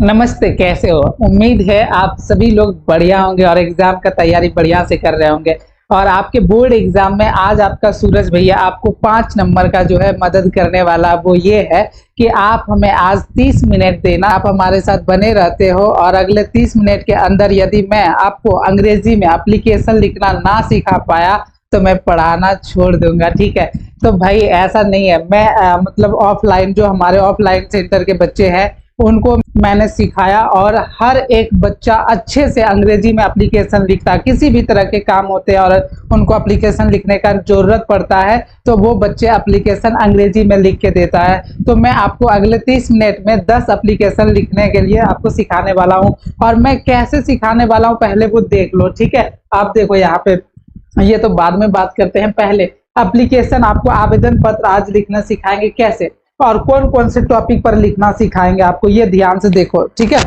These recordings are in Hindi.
नमस्ते, कैसे हो? उम्मीद है आप सभी लोग बढ़िया होंगे और एग्जाम का तैयारी बढ़िया से कर रहे होंगे। और आपके बोर्ड एग्जाम में आज आपका सूरज भैया आपको 5 नंबर का जो है मदद करने वाला वो ये है कि आप हमें आज 30 मिनट देना। आप हमारे साथ बने रहते हो और अगले 30 मिनट के अंदर यदि मैं आपको अंग्रेजी में एप्लीकेशन लिखना ना सिखा पाया तो मैं पढ़ाना छोड़ दूंगा, ठीक है? तो भाई ऐसा नहीं है, मैं मतलब ऑफलाइन जो हमारे ऑफलाइन सेंटर के बच्चे हैं उनको मैंने सिखाया और हर एक बच्चा अच्छे से अंग्रेजी में एप्लीकेशन लिखता है। किसी भी तरह के काम होते हैं और उनको एप्लीकेशन लिखने का जरूरत पड़ता है तो वो बच्चे एप्लीकेशन अंग्रेजी में लिख के देता है। तो मैं आपको अगले 30 मिनट में 10 एप्लीकेशन लिखने के लिए आपको सिखाने वाला हूँ। और मैं कैसे सिखाने वाला हूँ पहले वो देख लो, ठीक है? आप देखो यहाँ पे, ये तो बाद में बात करते हैं। पहले एप्लीकेशन आपको आवेदन पत्र आज लिखना सिखाएंगे कैसे और कौन कौन से टॉपिक पर लिखना सिखाएंगे आपको, ये ध्यान से देखो, ठीक है?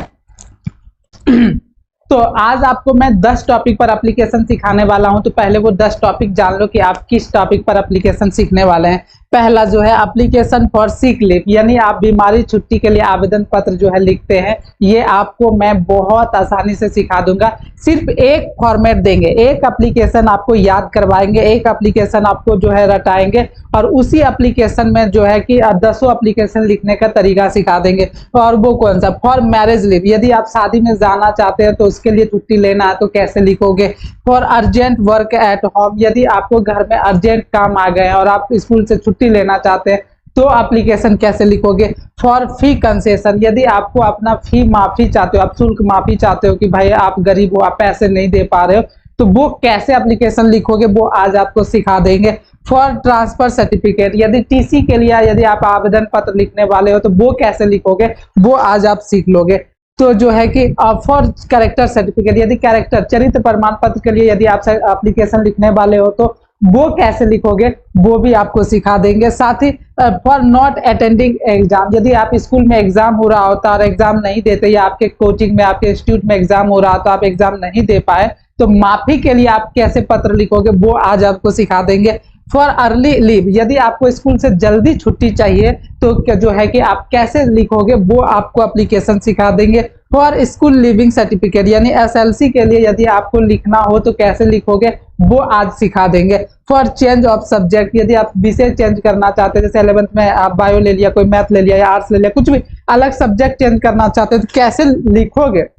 तो आज आपको मैं 10 टॉपिक पर एप्लीकेशन सिखाने वाला हूं। तो पहले वो 10 टॉपिक जान लो कि आप किस टॉपिक पर एप्लीकेशन सीखने वाले हैं। पहला जो है एप्लीकेशन फॉर सिक लीव, यानी आप बीमारी छुट्टी के लिए आवेदन पत्र जो है लिखते हैं, ये आपको मैं बहुत आसानी से सिखा दूंगा। सिर्फ एक फॉर्मेट देंगे, एक एप्लीकेशन आपको याद करवाएंगे, एक एप्लीकेशन आपको जो है रटाएंगे और उसी एप्लीकेशन में जो है कि 10 एप्लीकेशन लिखने का तरीका सिखा देंगे। और वो कौन सा? फॉर मैरिज लीव, यदि आप शादी में जाना चाहते हैं तो उसके लिए छुट्टी लेना है तो कैसे लिखोगे। For urgent work at home, यदि आपको घर में अर्जेंट काम आ गए और आप स्कूल से छुट्टी लेना चाहते हैं तो एप्लीकेशन कैसे लिखोगे। फॉर फी कंसेशन, यदि आपको अपना फी माफी चाहते हो, आप शुल्क माफी चाहते हो कि भाई आप गरीब हो, आप पैसे नहीं दे पा रहे हो, तो वो कैसे एप्लीकेशन लिखोगे वो आज आपको सिखा देंगे। फॉर ट्रांसफर सर्टिफिकेट, यदि टीसी के लिए यदि आप आवेदन पत्र लिखने वाले हो तो वो कैसे लिखोगे वो आज आप सीख लोगे। तो जो है कि फॉर कैरेक्टर सर्टिफिकेट, यदि कैरेक्टर चरित्र प्रमाण पत्र के लिए यदि आप एप्लीकेशन लिखने वाले हो तो वो कैसे लिखोगे वो भी आपको सिखा देंगे। साथ ही फॉर नॉट अटेंडिंग एग्जाम, यदि आप स्कूल में एग्जाम हो रहा होता और एग्जाम नहीं देते या आपके कोचिंग में आपके इंस्टीट्यूट में एग्जाम हो रहा तो आप एग्जाम नहीं दे पाए तो माफी के लिए आप कैसे पत्र लिखोगे वो आज आपको सिखा देंगे। फॉर अर्ली लीव, यदि आपको स्कूल से जल्दी छुट्टी चाहिए तो जो है कि आप कैसे लिखोगे वो आपको एप्लीकेशन सिखा देंगे। फॉर स्कूल लिविंग सर्टिफिकेट, यानी एसएलसी के लिए यदि आपको लिखना हो तो कैसे लिखोगे वो आज सिखा देंगे। फॉर चेंज ऑफ सब्जेक्ट, यदि आप विषय चेंज करना चाहते हैं, जैसे 11th में आप बायो ले लिया, कोई मैथ ले लिया या आर्ट्स ले लिया, कुछ भी अलग सब्जेक्ट चेंज करना चाहते हैं तो कैसे लिखोगे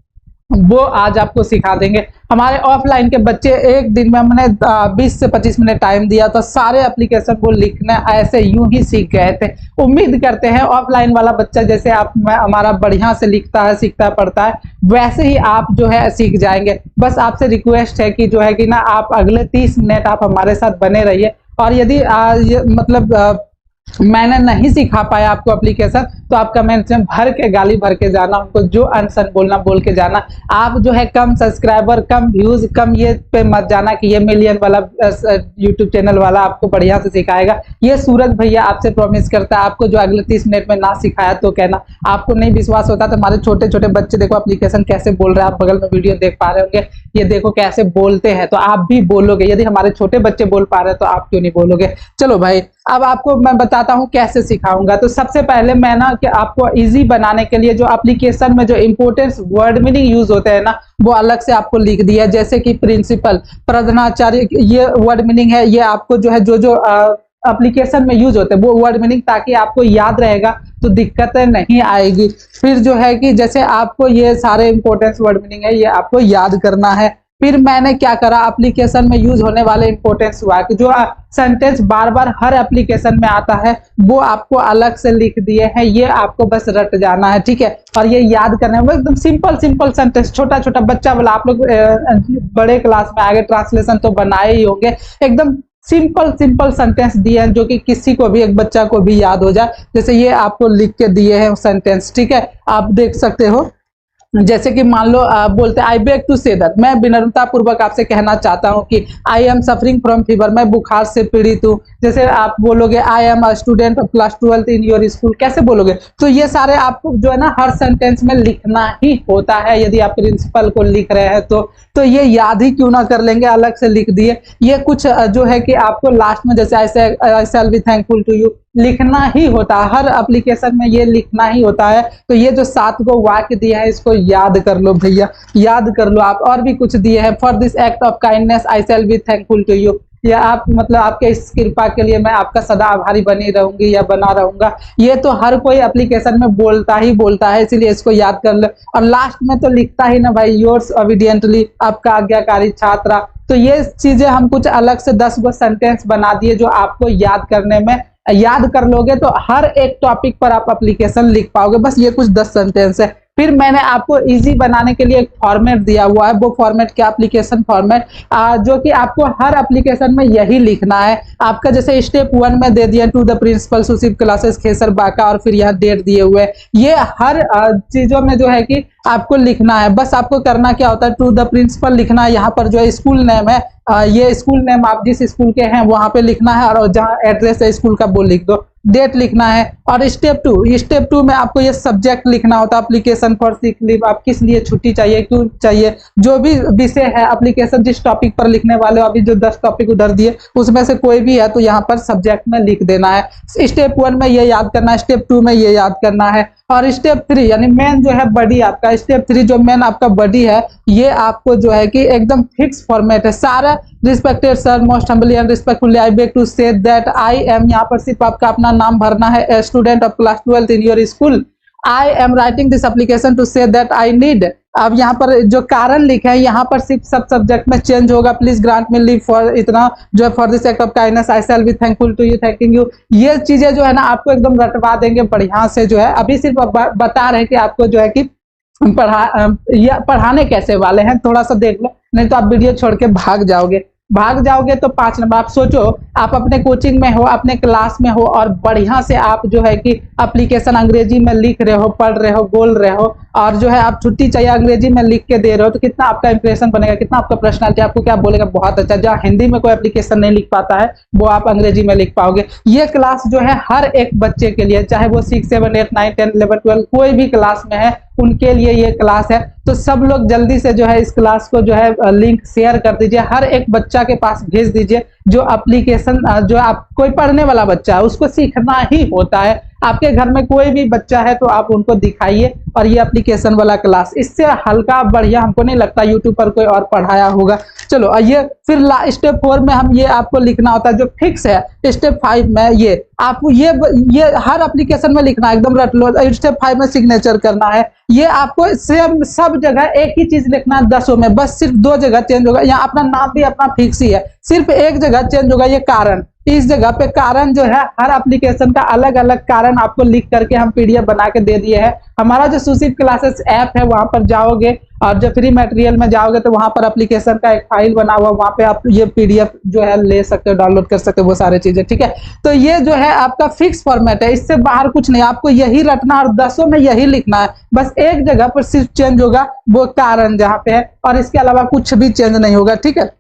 वो आज आपको सिखा देंगे। हमारे ऑफलाइन के बच्चे एक दिन में हमने 20 से 25 मिनट टाइम दिया तो सारे एप्लीकेशन को लिखना ऐसे यूं ही सीख गए थे। उम्मीद करते हैं ऑफलाइन वाला बच्चा जैसे आप हमारा बढ़िया से लिखता है, सीखता पढ़ता है, वैसे ही आप जो है सीख जाएंगे। बस आपसे रिक्वेस्ट है कि जो है कि ना आप अगले 30 मिनट आप हमारे साथ बने रहिए। और यदि मैंने नहीं सिखा पाया आपको एप्लीकेशन तो आप कमेंट में भर के गाली भर के जाना, उनको जो अनसन बोलना बोल के जाना। आप जो है कम सब्सक्राइबर, कम व्यूज, कम ये पे मत जाना कि ये मिलियन वाला यूट्यूब चैनल वाला आपको बढ़िया से सिखाएगा। ये सूरज भैया आपसे प्रॉमिस करता है आपको जो अगले 30 मिनट में ना सिखाया तो कहना। आपको नहीं विश्वास होता तो हमारे छोटे छोटे बच्चे देखो एप्लीकेशन कैसे बोल रहे हैं, आप बगल में वीडियो देख पा रहे होंगे, ये देखो कैसे बोलते हैं, तो आप भी बोलोगे। यदि हमारे छोटे बच्चे बोल पा रहे हैं तो आप क्यों नहीं बोलोगे। चलो भाई, अब आपको मैं बताता हूं कैसे सिखाऊंगा। तो सबसे पहले मैं ना कि आपको इजी बनाने के लिए जो एप्लीकेशन में जो इंपोर्टेंट वर्ड मीनिंग यूज होते हैं ना वो अलग से आपको लिख दिया। जैसे कि प्रिंसिपल, प्रधानाचार्य, ये वर्ड मीनिंग है, ये आपको जो है जो एप्लीकेशन में यूज होते हैं वो वर्ड मीनिंग, ताकि आपको याद रहेगा तो दिक्कतें नहीं आएगी। फिर जो है कि जैसे आपको ये सारे इंपोर्टेंट वर्ड मीनिंग है ये आपको याद करना है। फिर मैंने क्या करा, एप्लीकेशन में यूज होने वाले इंपोर्टेंस वाक्य जो सेंटेंस बार बार हर एप्लीकेशन में आता है वो आपको अलग से लिख दिए हैं, ये आपको बस रट जाना है, ठीक है? और ये याद करना है, एकदम सिंपल सिंपल सेंटेंस, छोटा छोटा बच्चा वाला। आप लोग बड़े क्लास में आगे ट्रांसलेशन तो बनाए ही होंगे, एकदम सिंपल सिंपल सेंटेंस दिए हैं जो कि किसी को भी, एक बच्चा को भी याद हो जाए। जैसे ये आपको लिख के दिए हैं सेंटेंस, ठीक है? आप देख सकते हो। जैसे कि मान लो बोलते हैं I beg to say that, मैं विनम्रता पूर्वक आपसे कहना चाहता हूं कि I am suffering from fever, मैं बुखार से पीड़ित हूं। जैसे आप बोलोगे I am a student of class 12th in your school, कैसे बोलोगे? तो ये सारे आपको जो है ना हर सेंटेंस में लिखना ही होता है। यदि आप प्रिंसिपल को लिख रहे हैं तो ये याद ही क्यों ना कर लेंगे, अलग से लिख दिए। ये कुछ जो है कि आपको लास्ट में जैसे I shall be thankful to you, लिखना ही होता है, हर एप्लीकेशन में ये लिखना ही होता है। तो ये जो 7 को वाक्य दिए हैं इसको याद कर लो भैया, याद कर लो आप। और भी कुछ दिए हैं, for this act of kindness I shall be thankful to you, या आप मतलब आपके इस कृपा के लिए मैं आपका सदा आभारी बनी रहूंगी या बना रहूंगा। ये तो हर कोई एप्लीकेशन में बोलता ही बोलता है, इसलिए इसको याद कर लो। और लास्ट में तो लिखता ही ना भाई, योर्स ओबीडियंटली, आपका आज्ञाकारी छात्रा। तो ये चीजें हम कुछ अलग से 10 गो सेंटेंस बना दिए जो आपको याद करने में, याद कर लोगे तो हर एक टॉपिक पर आप एप्लीकेशन लिख पाओगे। बस ये कुछ 10 सेंटेंस है। फिर मैंने आपको इजी बनाने के लिए एक फॉर्मेट दिया हुआ है, वो फॉर्मेट क्या, एप्लीकेशन फॉर्मेट, जो कि आपको हर एप्लीकेशन में यही लिखना है। आपका जैसे स्टेप 1 में दे दिया to the principal Sushil classes Khesar Baka, और फिर यहाँ डेट दिए हुए। ये हर चीजों में जो है कि आपको लिखना है। बस आपको करना क्या होता है, टू द प्रिंसिपल लिखना है, यहाँ पर जो है स्कूल नेम है, ये स्कूल नेम आप जिस स्कूल के हैं वहां पे लिखना है, और जहाँ एड्रेस है स्कूल का वो लिख दो, डेट लिखना है। और स्टेप 2 में आपको ये सब्जेक्ट लिखना होता है, एप्लीकेशन फॉर सिक लीव, आप किस लिए छुट्टी चाहिए, क्यों चाहिए, जो भी विषय है एप्लीकेशन जिस टॉपिक पर लिखने वाले हो, अभी जो 10 टॉपिक उधर दिए उसमें से कोई भी है तो यहाँ पर सब्जेक्ट में लिख देना है। स्टेप 1 में ये याद करना है, स्टेप 2 में ये याद करना है। और स्टेप 3 यानी मेन जो है बॉडी आपका, स्टेप 3 जो मेन आपका बॉडी है, ये आपको जो है कि एकदम फिक्स फॉर्मेट है सारा। Respected sir, most humbly and respectfully I beg to say that I am, यहाँ पर सिर्फ आपका अपना नाम भरना है, student of class 12 in your school. I am writing this application to say that I need, अब यहाँ पर जो कारण लिखे हैं यहाँ पर सिर्फ सब सब्जेक्ट में चेंज होगा। Please grant me leave for इतना जो है, for this act of kindness I shall be thankful to you, thanking you. ये चीजें जो है ना आपको एकदम रटवा देंगे बढ़िया से जो है। अभी सिर्फ बता रहे हैं कि आपको जो है कि पढ़ाने कैसे वाले हैं, थोड़ा सा देख लो, नहीं तो आप वीडियो छोड़ के भाग जाओगे तो 5 नंबर। आप सोचो आप अपने कोचिंग में हो, अपने क्लास में हो, और बढ़िया से आप जो है कि एप्लीकेशन अंग्रेजी में लिख रहे हो, पढ़ रहे हो, बोल रहे हो, और जो है आप छुट्टी चाहिए अंग्रेजी में लिख के दे रहे हो, तो कितना आपका इंप्रेशन बनेगा, कितना आपका पर्सनालिटी, आपको क्या बोलेगा, बहुत अच्छा। जहाँ हिंदी में कोई एप्लीकेशन नहीं लिख पाता है वो आप अंग्रेजी में लिख पाओगे। ये क्लास जो है हर एक बच्चे के लिए, चाहे वो 6, 7, 8, 9, 10, 11, 12 कोई भी क्लास में है, उनके लिए ये क्लास है। तो सब लोग जल्दी से जो है इस क्लास को जो है लिंक शेयर कर दीजिए, हर एक बच्चा के पास भेज दीजिए। जो एप्लीकेशन जो आप कोई पढ़ने वाला बच्चा है उसको सीखना ही होता है। आपके घर में कोई भी बच्चा है तो आप उनको दिखाइए, और ये एप्लीकेशन वाला क्लास इससे हल्का बढ़िया हमको नहीं लगता यूट्यूब पर कोई और पढ़ाया होगा। चलो ये फिर स्टेप 4 में हम ये आपको लिखना होता है जो फिक्स है। स्टेप 5 में ये आपको ये हर एप्लीकेशन में लिखना है, एकदम रट लो। स्टेप 5 में सिग्नेचर करना है, ये आपको सेम सब जगह एक ही चीज लिखना है 10 में, बस सिर्फ 2 जगह चेंज होगा। यहाँ अपना नाम भी अपना फिक्स ही है, सिर्फ एक जगह चेंज होगा, ये कारण। इस जगह पे कारण जो है हर एप्लीकेशन का अलग अलग कारण आपको लिख करके हम पीडीएफ बना के दे दिए हैं। हमारा जो सुशील क्लासेस ऐप है वहां पर जाओगे, और जब फ्री मटेरियल में जाओगे तो वहां पर एप्लीकेशन का एक फाइल बना हुआ, वहां पे आप ये पीडीएफ जो है ले सकते हो, डाउनलोड कर सकते हो, वो सारी चीजें, ठीक है। तो ये जो है आपका फिक्स फॉर्मेट है, इससे बाहर कुछ नहीं, आपको यही रटना और 10 में यही लिखना है। बस एक जगह पर सिर्फ चेंज होगा, वो कारण जहाँ पे है, और इसके अलावा कुछ भी चेंज नहीं होगा, ठीक है।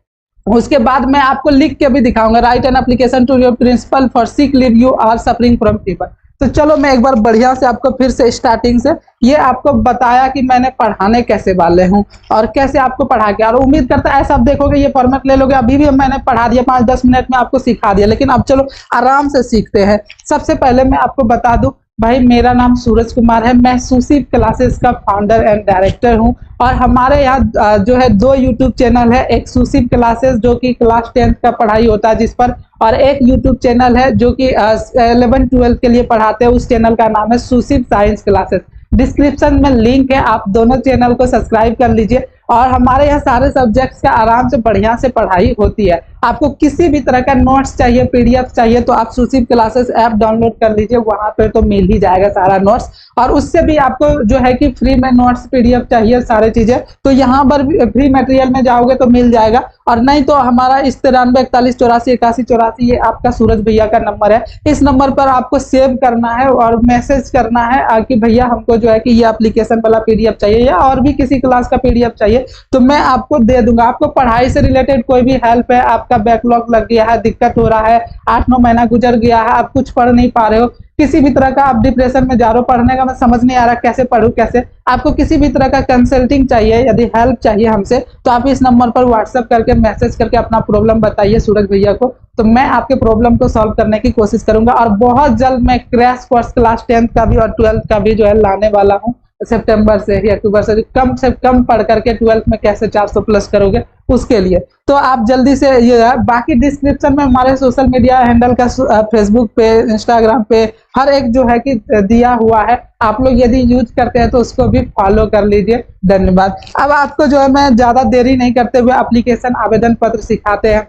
उसके बाद मैं आपको लिख के भी दिखाऊंगा, write an application to your principal for sick leave, you are suffering from fever. तो चलो मैं एक बार बढ़िया से आपको फिर से स्टार्टिंग से ये आपको बताया कि मैंने पढ़ाने कैसे वाले हूँ और कैसे आपको पढ़ा के, और उम्मीद करता है ऐसा आप देखोगे ये फॉर्मेट ले लोगे। अभी भी मैंने पढ़ा दिया, 5-10 मिनट में आपको सिखा दिया, लेकिन अब चलो आराम से सीखते हैं। सबसे पहले मैं आपको बता दूं भाई, मेरा नाम सूरज कुमार है, मैं सुशील क्लासेस का फाउंडर एंड डायरेक्टर हूं, और हमारे यहाँ जो है 2 यूट्यूब चैनल है, एक सुशील क्लासेस जो कि क्लास 10th का पढ़ाई होता है जिस पर, और एक यूट्यूब चैनल है जो कि 11-12 के लिए पढ़ाते हैं, उस चैनल का नाम है सुशील साइंस क्लासेस। डिस्क्रिप्शन में लिंक है, आप दोनों चैनल को सब्सक्राइब कर लीजिए। और हमारे यहाँ सारे सब्जेक्ट्स का आराम से बढ़िया से पढ़ाई होती है। आपको किसी भी तरह का नोट्स चाहिए, पीडीएफ चाहिए, तो आप सुशील क्लासेस ऐप डाउनलोड कर लीजिए, वहां पे तो मिल ही जाएगा सारा नोट्स। और उससे भी आपको जो है कि फ्री में नोट्स, पीडीएफ चाहिए, सारी चीजें, तो यहाँ पर फ्री मटेरियल में जाओगे तो मिल जाएगा। और नहीं तो हमारा 93 ये आपका सूरज भैया का नंबर है, इस नंबर पर आपको सेव करना है और मैसेज करना है कि भैया हमको जो है कि ये एप्लीकेशन वाला पीडीएफ चाहिए, या और भी किसी क्लास का पीडीएफ चाहिए, तो मैं आपको दे दूंगा। आपको पढ़ाई से रिलेटेड कोई भी हेल्प है, आपका बैकलॉग लग गया है, दिक्कत हो रहा है, 8-9 महीना गुजर गया है, आप कुछ पढ़ नहीं पा रहे हो, किसी भी तरह का आप डिप्रेशन में जा रहे हो, पढ़ने का मैं समझ नहीं आ रहा कैसे पढूं, कैसे, आपको किसी भी तरह का कंसल्टिंग चाहिए, यदि हेल्प चाहिए हमसे, तो आप इस नंबर पर व्हाट्सएप करके मैसेज करके अपना प्रॉब्लम बताइए सूरज भैया को, तो मैं आपके प्रॉब्लम को सॉल्व करने की कोशिश करूंगा। और बहुत जल्द मैं क्रैश कोर्स क्लास 10th का भी और 12th का भी जो है लाने वाला हूँ, सितंबर से या अक्टूबर से कम पढ़ करके 12th में कैसे 400 प्लस करोगे उसके लिए। तो आप जल्दी से ये है, बाकी डिस्क्रिप्शन में हमारे सोशल मीडिया हैंडल का फेसबुक पे, इंस्टाग्राम पे हर एक जो है कि दिया हुआ है, आप लोग यदि यूज करते हैं तो उसको भी फॉलो कर लीजिए। धन्यवाद। अब आपको जो है मैं ज्यादा देरी नहीं करते हुए एप्लीकेशन आवेदन पत्र सिखाते हैं।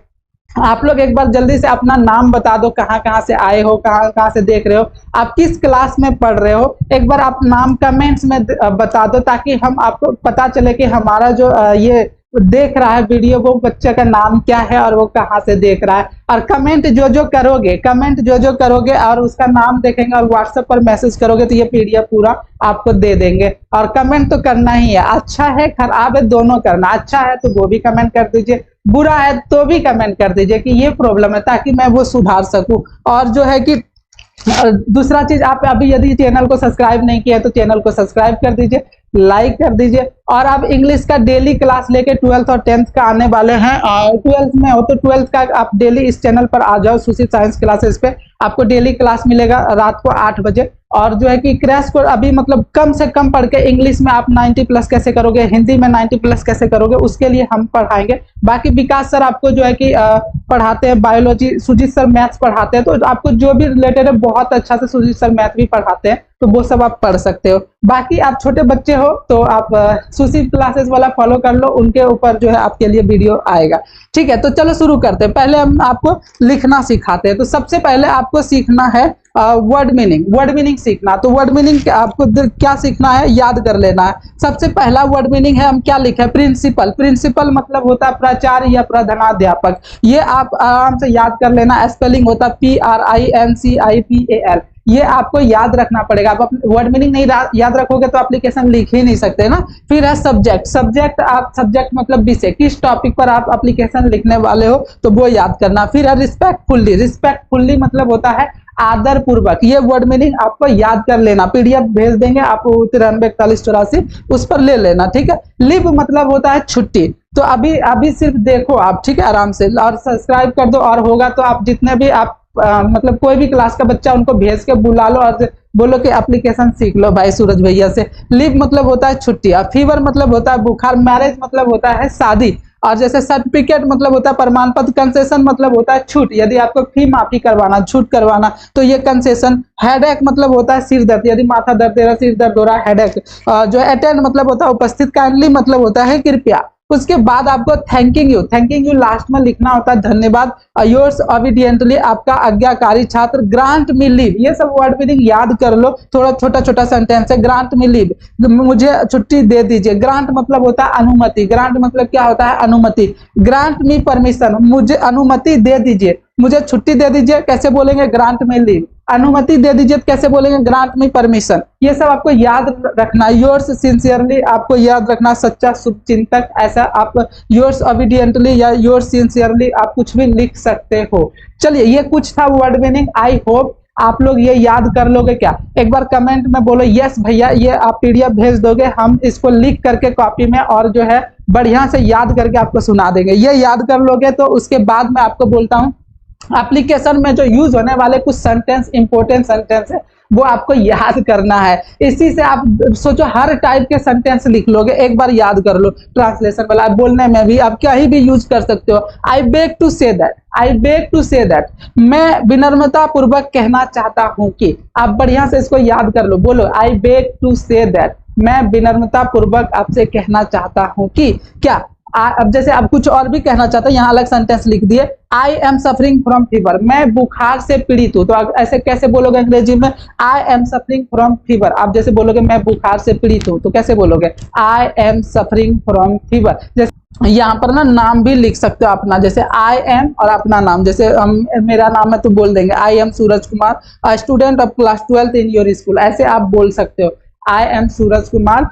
आप लोग एक बार जल्दी से अपना नाम बता दो, कहाँ कहाँ से आए हो, कहाँ कहाँ से देख रहे हो, आप किस क्लास में पढ़ रहे हो, एक बार आप नाम कमेंट्स में बता दो, ताकि हम आपको पता चले कि हमारा जो ये देख रहा है वीडियो, वो बच्चे का नाम क्या है और वो कहाँ से देख रहा है। और कमेंट जो जो करोगे और उसका नाम देखेंगे और व्हाट्सएप पर मैसेज करोगे तो ये पीडीएफ पूरा आपको दे देंगे। और कमेंट तो करना ही है, अच्छा है खराब है दोनों करना, अच्छा है तो वो भी कमेंट कर दीजिए, बुरा है तो भी कमेंट कर दीजिए कि ये प्रॉब्लम है, ताकि मैं वो सुधार सकूं। और जो है कि दूसरा चीज, आप अभी यदि चैनल को सब्सक्राइब नहीं किया तो चैनल को सब्सक्राइब कर दीजिए, लाइक कर दीजिए। और आप इंग्लिश का डेली क्लास लेके 12th और 10th का आने वाले हैं, और 12th में हो तो 12th का आप डेली इस चैनल पर आ जाओ, सुशील साइंस क्लासेस पे आपको डेली क्लास मिलेगा रात को 8 बजे। और जो है कि क्रैश कोर्स अभी मतलब कम से कम पढ़ के इंग्लिश में आप 90 प्लस कैसे करोगे, हिंदी में 90 प्लस कैसे करोगे, उसके लिए हम पढ़ाएंगे। बाकी विकास सर आपको जो है कि पढ़ाते हैं बायोलॉजी, सुजीत सर मैथ्स पढ़ाते हैं, तो आपको जो भी रिलेटेड है बहुत अच्छा से सुजीत सर मैथ भी पढ़ाते हैं, तो वो सब आप पढ़ सकते हो। बाकी आप छोटे बच्चे हो तो आप सुशील क्लासेस वाला फॉलो कर लो, उनके ऊपर जो है आपके लिए वीडियो आएगा। ठीक है, तो चलो शुरू करते हैं। पहले हम आपको लिखना सिखाते हैं। तो सबसे पहले आपको सीखना है वर्ड मीनिंग सीखना। तो वर्ड मीनिंग आपको क्या सीखना है, याद कर लेना है। सबसे पहला वर्ड मीनिंग है, हम क्या लिखे, प्रिंसिपल मतलब होता है प्राचार्य या प्रधानाध्यापक। ये आप आराम से याद कर लेना। स्पेलिंग होता है PRINCIPAL, ये आपको याद रखना पड़ेगा। आप वर्ड मीनिंग नहीं याद रखोगे तो एप्लीकेशन लिख ही नहीं सकते ना। फिर है सब्जेक्ट मतलब विषय, किस टॉपिक पर आप एप्लीकेशन लिखने वाले हो तो वो याद करना। फिर है रिस्पेक्टफुल्ली मतलब होता है आदर पूर्वक। ये वर्ड मीनिंग आपको याद कर लेना, पीडीएफ भेज देंगे आपको 93 41 84, उस पर ले लेना। ठीक है। लीव मतलब होता है छुट्टी। तो अभी सिर्फ देखो आप, ठीक है, आराम से, और सब्सक्राइब कर दो। और होगा तो आप जितने भी आप मतलब कोई भी क्लास का बच्चा उनको भेज के बुला लो और बोलो कि एप्लीकेशन सीख लो भाई सूरज भैया से। लीव मतलब होता है छुट्टी। और फीवर मतलब होता है बुखार। मैरिज मतलब होता है शादी। और जैसे सर्टिफिकेट मतलब होता है प्रमाण पत्र। कंसेशन मतलब होता है छूट, यदि आपको फी माफी करवाना, छूट करवाना तो ये कंसेशन। हेडेक मतलब होता है सिर दर्द, यदि माथा दर्द दे रहा, सिर दर्द हो रहा है, हेडेक। जो अटेंड मतलब होता है उपस्थित। काइंडली मतलब होता है कृपया। उसके बाद आपको थैंकिंग यू लास्ट में लिखना होता है, धन्यवाद। योर्स ऑबिडियंटली आपका आज्ञाकारी छात्र। ग्रांट मी लीव, ये सब वर्ड मीनिंग याद कर लो। थोड़ा छोटा सेंटेंस है। ग्रांट मी लीव, मुझे छुट्टी दे दीजिए। ग्रांट मतलब होता है अनुमति। ग्रांट मतलब क्या होता है, अनुमति। ग्रांट मी परमिशन, मुझे अनुमति दे दीजिए, मुझे छुट्टी दे दीजिए, कैसे बोलेंगे, ग्रांट मी लीव। अनुमति दे दीजिए कैसे बोलेंगे, ग्रांट मी परमिशन। ये सब आपको याद रखना। योर्स सिंसियरली आपको याद रखना, सच्चा शुभचिंतक, ऐसा आप योर्स ऑबिडियंटली या योर्स सिंसियरली आप कुछ भी लिख सकते हो। चलिए, ये कुछ था वर्ड मीनिंग। आई होप आप लोग ये याद कर लोगे। क्या एक बार कमेंट में बोलो यस भैया, ये आप पीडीएफ भेज दोगे, हम इसको लिख करके कॉपी में और जो है बढ़िया से याद करके आपको सुना देंगे। ये याद कर लोगे तो उसके बाद मैं आपको बोलता हूँ एप्लीकेशन में जो यूज होने वाले कुछ सेंटेंस, इंपोर्टेंट सेंटेंस है, वो आपको याद करना है। इसी से आप सोचो हर टाइप के सेंटेंस लिख लोगे, एक बार याद कर लो। ट्रांसलेशन वाला बोलने में भी आप कहीं भी यूज कर सकते हो। I beg to say that, मैं विनम्रता पूर्वक कहना चाहता हूं कि। आप बढ़िया से इसको याद कर लो, बोलो I beg to say that, मैं विनम्रता पूर्वक आपसे कहना चाहता हूं कि। क्या अब जैसे आप कुछ और भी कहना चाहते हैं, यहाँ अलग सेंटेंस लिख दिए, आई एम सफरिंग फ्रॉम फीवर, मैं बुखार से पीड़ित हूँ। तो ऐसे कैसे बोलोगे अंग्रेजी में, आई एम सफरिंग फ्रॉम फीवर। आप जैसे बोलोगे मैं बुखार से पीड़ित हूँ, तो कैसे बोलोगे, I am suffering from fever. जैसे यहाँ पर ना नाम भी लिख सकते हो अपना, जैसे आई एम और अपना नाम। जैसे मेरा नाम है तो बोल देंगे आई am Suraj Kumar, student of class 12th in your school, ऐसे आप बोल सकते हो। आई am Suraj Kumar,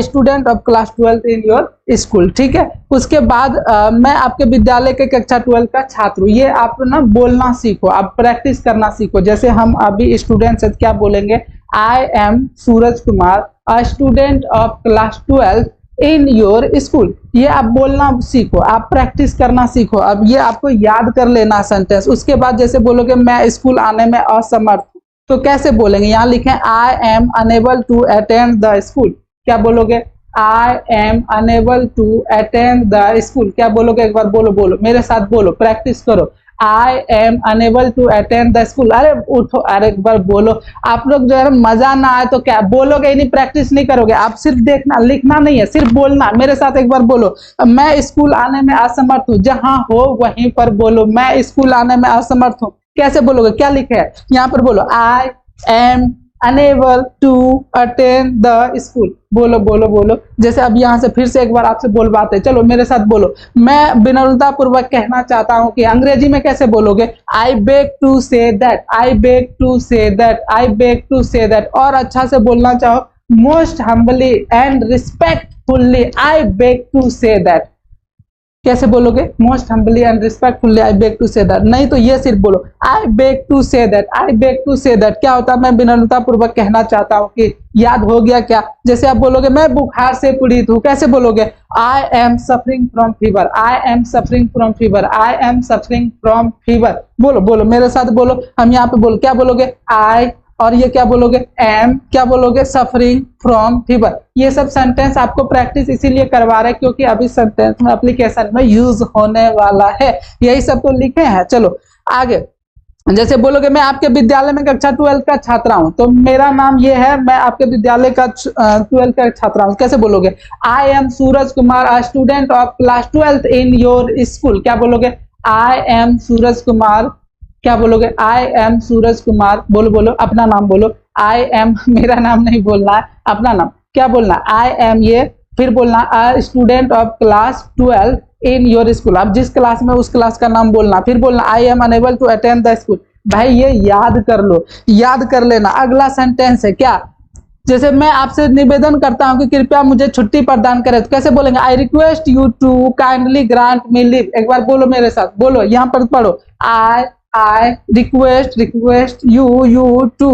student of class 12 in your school. ठीक है, उसके बाद मैं आपके विद्यालय के कक्षा 12 का छात्र हूँ। ये आप ना बोलना सीखो, आप प्रैक्टिस करना सीखो। जैसे हम अभी स्टूडेंट से क्या बोलेंगे, I am Suraj Kumar, a student of class 12 in your school. ये आप बोलना सीखो, आप प्रैक्टिस करना सीखो। अब ये आपको याद कर लेना सेंटेंस। उसके बाद जैसे बोलोगे मैं स्कूल आने में असमर्थ हूँ, तो कैसे बोलेंगे, यहाँ लिखे I am unable to attend the school. क्या बोलोगे, I am unable to attend the school. क्या बोलोगे, एक बार बोलो, बोलो मेरे साथ बोलो, प्रैक्टिस करो। I am unable to attend the school. अरे उठो, अरे एक बार बोलो। आप लोग जो है मजा ना आए तो क्या बोलोगे, नहीं प्रैक्टिस नहीं करोगे। आप सिर्फ देखना, लिखना नहीं है, सिर्फ बोलना। मेरे साथ एक बार बोलो, मैं स्कूल आने में असमर्थ हूँ। जहां हो वहीं पर बोलो, मैं स्कूल आने में असमर्थ हूँ। कैसे बोलोगे, क्या लिखे है यहाँ पर, बोलो I am unable to attend the school. बोलो बोलो बोलो। जैसे अब यहाँ से फिर से एक बार आपसे बोलवाते, चलो मेरे साथ बोलो। मैं विनम्रता पूर्वक कहना चाहता हूँ कि अंग्रेजी में कैसे बोलोगे, I beg to say that, I beg to say that, I beg to say that. और अच्छा से बोलना चाहो, most humbly and respectfully I beg to say that. कैसे बोलोगे, most humbly and respectfully I beg to say that. नहीं तो ये सिर्फ बोलो, I beg to say that, I beg to say that. क्या होता है, मैं विनम्रता पूर्वक कहना चाहता हूँ कि। याद हो गया क्या। जैसे आप बोलोगे मैं बुखार से पीड़ित हूँ, कैसे बोलोगे, I am suffering from fever, I am suffering from fever, I am suffering from fever. बोलो बोलो मेरे साथ बोलो। हम यहाँ पे बोलो, क्या बोलोगे, आई, और ये क्या बोलोगे, एम, क्या बोलोगे, सफरिंग फ्रॉम फीवर। ये सब सेंटेंस आपको प्रैक्टिस इसीलिए करवा रहे हैं क्योंकि अभी सेंटेंस में एप्लीकेशन में यूज होने वाला है। यही सब तो लिखे हैं। चलो आगे। जैसे बोलोगे मैं आपके विद्यालय में कक्षा 12 का छात्रा हूं, तो मेरा नाम ये है, मैं आपके विद्यालय का 12 का छात्रा हूं। कैसे बोलोगे, I am Suraj Kumar, a student of class 12 in your school. क्या बोलोगे, आई एम सूरज कुमार। क्या बोलोगे, आई एम सूरज कुमार। बोलो बोलो, अपना नाम बोलो। आई एम, मेरा नाम नहीं बोलना है, अपना नाम। क्या बोलना, आई एम, ये फिर बोलना अ student of class 12 in your school. आप जिस क्लास में उस क्लास का नाम बोलना। फिर बोलना I am unable to attend the school. भाई ये याद कर लो, याद कर लेना। अगला सेंटेंस है क्या, जैसे मैं आपसे निवेदन करता हूं कि कृपया मुझे छुट्टी प्रदान करें, तो कैसे बोलेंगे, I request you to kindly grant me leave. एक बार बोलो मेरे साथ, बोलो यहाँ पर पढ़ो, I request you to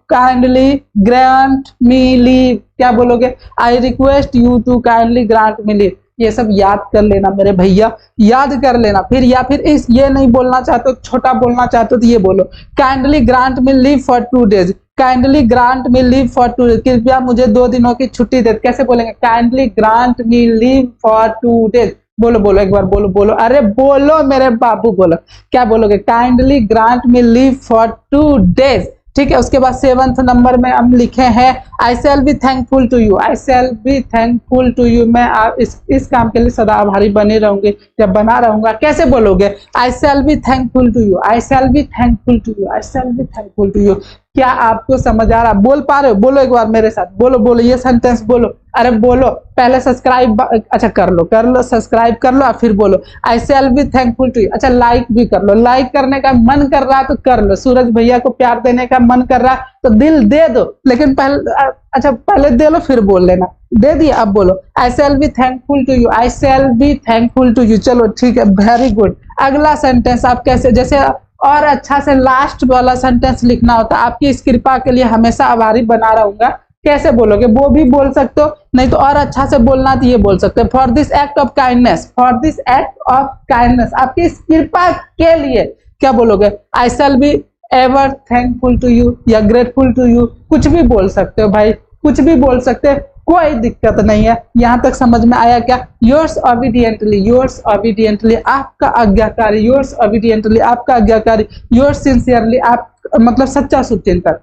kindly grant me leave। क्या बोलोगे, I request you to kindly grant me leave। ये सब याद कर लेना मेरे भैया, याद कर लेना। फिर या फिर इस ये नहीं बोलना चाहते हो, छोटा बोलना चाहते हो तो ये बोलो, kindly grant me leave for 2 days। Kindly grant me leave for 2 days। कृपया मुझे 2 दिनों की छुट्टी दे। कैसे बोलेंगे, kindly grant me leave for 2 days। बोलो बोलो एक बार, बोलो बोलो, अरे बोलो मेरे बाबू बोलो। क्या बोलोगे, kindly grant me leave for 2 days। ठीक है, उसके बाद 7th नंबर में हम लिखे हैं I shall be thankful to you, I shall be thankful to you. मैं इस काम के लिए सदा आभारी बने रहूंगी, जब बना रहूंगा। कैसे बोलोगे, I shall be thankful to you, I shall be thankful to you, I shall be thankful to you. क्या आपको समझ आ रहा, बोल पा रहे हो, बोलो एक बार मेरे साथ, बोलो बोलो ये सेंटेंस बोलो। अरे बोलो, पहले सब्सक्राइब, अच्छा कर लो सब्सक्राइब कर लो, और फिर बोलो I shall be thankful to you. अच्छा लाइक भी कर लो, लाइक करने का मन कर रहा है तो कर लो। सूरज भैया को प्यार देने का मन कर रहा है तो दिल दे दो, लेकिन पहले दे लो फिर बोल लेना। दे दिया, अब बोलो I shall be thankful to you, I shall be thankful to you. चलो ठीक है, वेरी गुड। अगला सेंटेंस आप कैसे, जैसे और अच्छा से लास्ट वाला सेंटेंस लिखना होता है, आपकी इस कृपा के लिए हमेशा आभारी बना रहूंगा। कैसे बोलोगे, वो भी बोल सकते हो, नहीं तो और अच्छा से बोलना तो ये बोल सकते हो, for this act of kindness, for this act of kindness, आपकी इस कृपा के लिए। क्या बोलोगे, I shall be ever thankful to you या ग्रेटफुल टू यू। कुछ भी बोल सकते हो भाई, कुछ भी बोल सकते हो, कोई दिक्कत नहीं है। यहां तक समझ में आया क्या, योर्स ऑबिडियंटली, योर्स ऑबिडियंटली आपका आज्ञाकारी, योर्स ऑबिडियंटली आपका आज्ञाकारी, योर्स सिंसियरली आप मतलब सच्चा शुभचिंतक।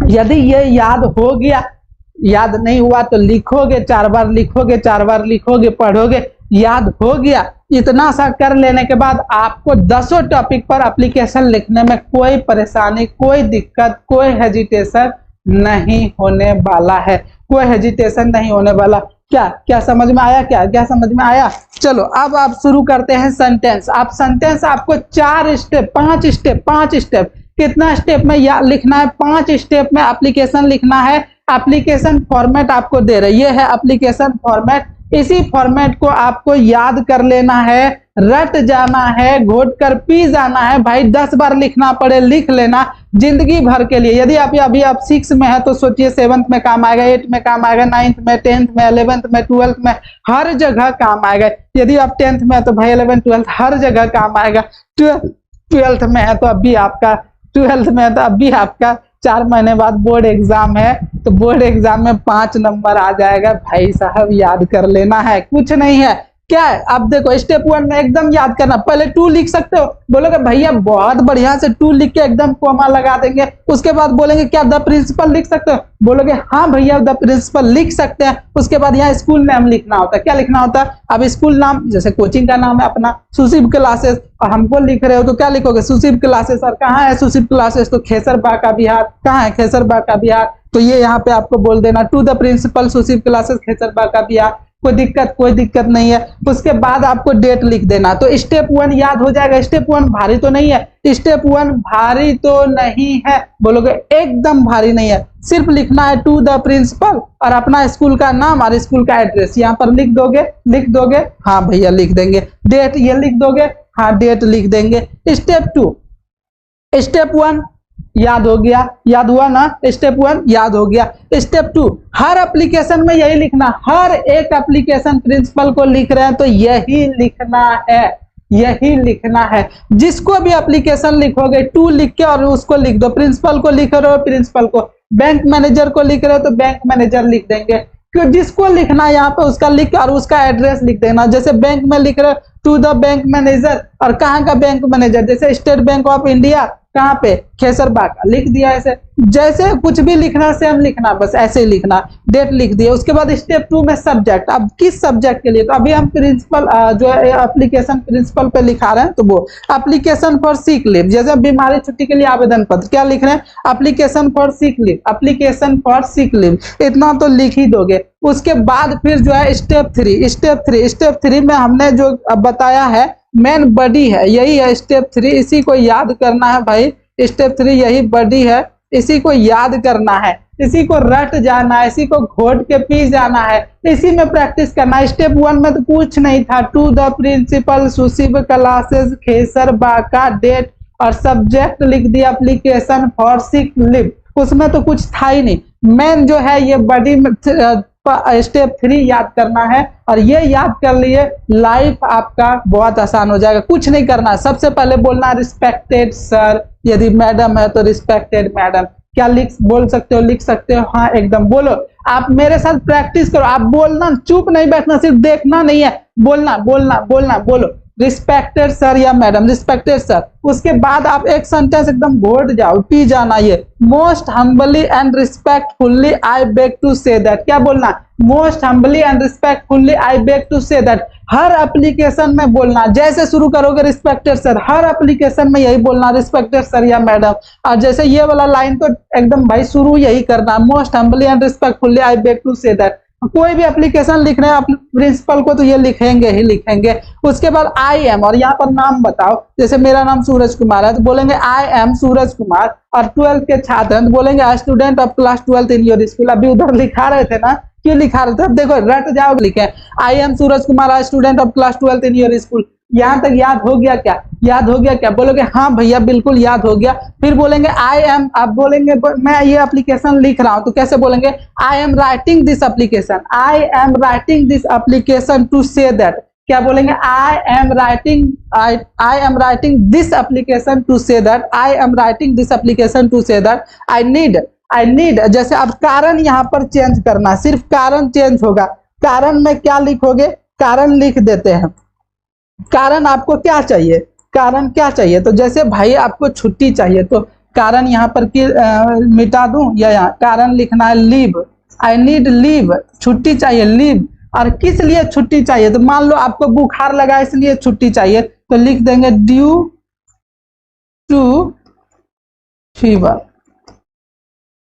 यदि ये याद हो गया, याद नहीं हुआ तो लिखोगे, 4 बार लिखोगे, 4 बार लिखोगे, पढ़ोगे, याद हो गया। इतना सा कर लेने के बाद आपको 10 टॉपिक पर एप्लीकेशन लिखने में कोई परेशानी, कोई दिक्कत, कोई हेजिटेशन नहीं होने वाला है, कोई हेजिटेशन नहीं होने वाला। क्या समझ में आया, क्या समझ में आया। चलो अब आप शुरू करते हैं सेंटेंस। आप सेंटेंस आपको 4 स्टेप, 5 स्टेप कितना स्टेप में लिखना है, 5 स्टेप में एप्लीकेशन लिखना है। एप्लीकेशन फॉर्मेट आपको दे रहे, ये है एप्लीकेशन फॉर्मेट। इसी फॉर्मेट को आपको याद कर लेना है, रट जाना है, घोट कर पी जाना है भाई। 10 बार लिखना पड़े लिख लेना जिंदगी भर के लिए। यदि आप अभी आप 6 में है तो सोचिए 7th में काम आएगा, 8 में काम आएगा, 9th में, 10th में, 11th में, 12th में, हर जगह काम आएगा। यदि आप 10th में है तो भाई 11th 12th हर जगह काम आएगा। 12th में है तो अभी आपका 12th में है तो अभी आपका 4 महीने बाद बोर्ड एग्जाम है, तो बोर्ड एग्जाम में 5 नंबर आ जाएगा भाई साहब, याद कर लेना है, कुछ नहीं है। क्या है, अब देखो स्टेप 1 में एकदम याद करना, पहले 2 लिख सकते हो, बोलोगे भैया बहुत बढ़िया से 2 लिख के एकदम कोमा लगा देंगे। उसके बाद बोलेंगे क्या द प्रिंसिपल लिख सकते हो, बोलोगे हाँ भैया द प्रिंसिपल लिख सकते हैं। उसके बाद यहाँ स्कूल नाम लिखना होता है, क्या लिखना होता है, अब स्कूल नाम जैसे कोचिंग का नाम है अपना सुशीब क्लासेस, और हमको लिख रहे हो तो क्या लिखोगे सुशीब क्लासेस। और कहाँ है सुशीब क्लासेस, तो खेसर बाका बिहार, कहाँ है खेसर बाका बिहार, तो ये यहाँ पे आपको बोल देना to the principal Sushil classes Khesar Baka Bihar, कोई दिक्कत नहीं है। उसके बाद आपको डेट लिख देना। तो स्टेप 1 याद हो जाएगा। स्टेप 1 भारी तो नहीं है, स्टेप 1 भारी तो नहीं है, बोलोगे एकदम भारी नहीं है। सिर्फ लिखना है टू द प्रिंसिपल और अपना स्कूल का नाम और स्कूल का एड्रेस यहाँ पर लिख दोगे, हाँ भैया लिख देंगे। डेट ये लिख दोगे, हाँ डेट लिख देंगे। स्टेप 1 याद हो गया, याद हुआ ना, स्टेप 1 याद हो गया। स्टेप 2 हर एप्लीकेशन में यही लिखना, हर एक एप्लीकेशन प्रिंसिपल को लिख रहे हैं तो यही लिखना है, यही लिखना है। जिसको भी एप्लीकेशन लिखोगे 2 लिख के और उसको लिख दो, प्रिंसिपल को लिख रहे हो प्रिंसिपल को, बैंक मैनेजर को लिख रहे हो तो बैंक मैनेजर लिख देंगे। क्यों, जिसको लिखना है यहाँ पे उसका लिख और उसका एड्रेस लिख देना। जैसे बैंक में लिख रहे हो टू द बैंक मैनेजर, और कहाँ का बैंक मैनेजर, जैसे स्टेट बैंक ऑफ इंडिया, कहाँ पे, खेसर बाका, लिख दिया। ऐसे जैसे कुछ भी लिखना सेम लिखना, बस ऐसे ही लिखना, डेट लिख दिया। उसके बाद स्टेप 2 में सब्जेक्ट, अब किस सब्जेक्ट के लिए, तो अभी हम प्रिंसिपल जो है एप्लीकेशन प्रिंसिपल पे लिखा रहे हैं, तो वो एप्लीकेशन फॉर सिक लीव, जैसे बीमारी छुट्टी के लिए आवेदन पत्र, क्या लिख रहे हैं, application for sick leave, application for sick leave, इतना तो लिख ही दोगे। उसके बाद फिर जो है स्टेप 3 में हमने जो बताया है मेन बॉडी है, यही है स्टेप 3, इसी को याद करना है भाई। स्टेप 3 यही बॉडी है, इसी को याद करना है, इसी को रट जाना है, इसी को घोट के पी जाना है, इसी में प्रैक्टिस करना है। स्टेप 1 में तो कुछ नहीं था, to the principal Sushil classes Khesar Baka, date और सब्जेक्ट लिख दिया एप्लीकेशन फॉर सिक लीव, उसमें तो कुछ था ही नहीं। मेन जो है ये बॉडी में स्टेप 3 याद करना है, और ये याद कर लिए लाइफ आपका बहुत आसान हो जाएगा। कुछ नहीं करना, सबसे पहले बोलना रिस्पेक्टेड सर, यदि मैडम है तो रिस्पेक्टेड मैडम। क्या बोल सकते हो, लिख सकते हो, हाँ एकदम बोलो। आप मेरे साथ प्रैक्टिस करो, आप बोलना, चुप नहीं बैठना, सिर्फ देखना नहीं है, बोलना बोलो रिस्पेक्टेड सर या मैडम, रिस्पेक्टेड सर। उसके बाद आप एक सेंटेंस एकदम घोट जाओ, पी जाना, ये most humbly and respectfully I beg to say that, क्या बोलना, most humbly and respectfully I beg to say that. हर एप्लीकेशन में बोलना, जैसे शुरू करोगे रिस्पेक्टेड सर, हर एप्लीकेशन में यही बोलना रिस्पेक्टेड सर या मैडम। और जैसे ये वाला लाइन तो एकदम भाई शुरू यही करना, most humbly and respectfully I beg to say that. कोई भी एप्लीकेशन लिख रहे हैं प्रिंसिपल को तो ये लिखेंगे ही लिखेंगे। उसके बाद आई एम, और यहाँ पर नाम बताओ, जैसे मेरा नाम सूरज कुमार है तो बोलेंगे आई एम सूरज कुमार, और 12th के छात्र हैं तो बोलेंगे student of class 12th in your school. अभी उधर लिखा रहे थे ना, क्यों लिखा रहे थे, अब देखो रट जाओ, लिखे I am Suraj Kumar student of class 12th in your school. यहाँ तक याद हो गया क्या, याद हो गया क्या, बोलोगे हाँ भैया बिल्कुल याद हो गया। फिर बोलेंगे आई एम, आप बोलेंगे मैं ये एप्लीकेशन लिख रहा हूं तो कैसे बोलेंगे, I am writing this application, I am writing this application to say that. क्या बोलेंगे, I am writing this application to say that, I am writing this application to say that I need. जैसे अब कारण यहाँ पर चेंज करना, सिर्फ कारण चेंज होगा। कारण में क्या लिखोगे, कारण लिख देते हैं। कारण आपको क्या चाहिए, कारण क्या चाहिए, तो जैसे भाई आपको छुट्टी चाहिए तो कारण यहाँ पर मिटा दूं, या यहाँ कारण लिखना है लीव, आई नीड लीव, छुट्टी चाहिए लीव। और किस लिए छुट्टी चाहिए, तो मान लो आपको बुखार लगा इसलिए छुट्टी चाहिए तो लिख देंगे ड्यू टू फीवर।